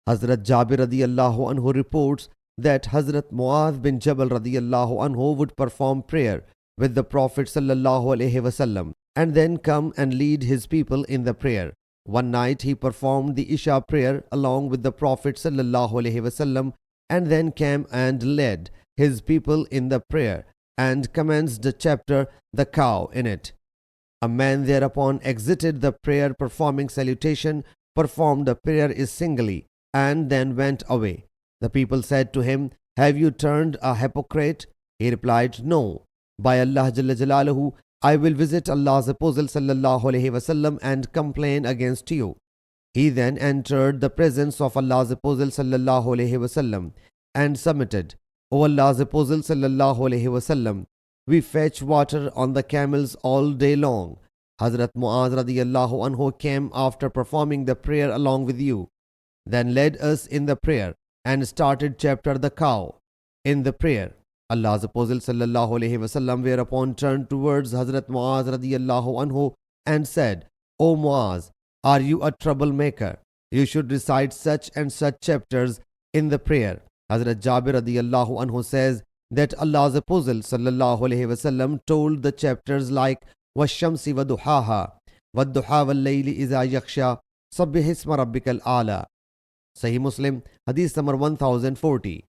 Hazrat Jabir radiyallahu anhu reports that Hazrat Muaz bin Jabal radiyallahu anhu would perform prayer with the Prophet sallallahu alaihi wasallam and then come and lead his people in the prayer. One night he performed the Isha prayer along with the Prophet sallallahu alaihi wasallam and then came and led his people in the prayer and commenced the chapter The Cow in it. A man thereupon exited the prayer performing salutation, performed the prayer singly, and then went away. The people said to him, "Have you turned a hypocrite?" He replied, "No. By Allah Jalla Jalaluhu, I will visit Allah's Apostle sallallahu alaihi wasallam and complain against you." He then entered the presence of Allah's Apostle sallallahu alaihi wasallam and submitted, "O Allah's Apostle sallallahu alaihi wasallam, we fetch water on the camels all day long. Hazrat Muaz radiyallahu anhu came after performing the prayer along with you, then led us in the prayer and started chapter The Cow in the prayer." Allah's Apostle sallallahu alaihi wasallam whereupon turned towards Hazrat Muaz radiyallahu anhu and said, "O Muaz, are you a troublemaker? You should recite such and such chapters in the prayer." Hazrat Jabir radiyallahu anhu says that Allah's Apostle sallallahu alaihi wasallam told the chapters like "Washamsi wa duhaha, wa duha wal layli iza yaksha, sabbih isma rabbikal a'la." Sahih Muslim Hadees number 1040.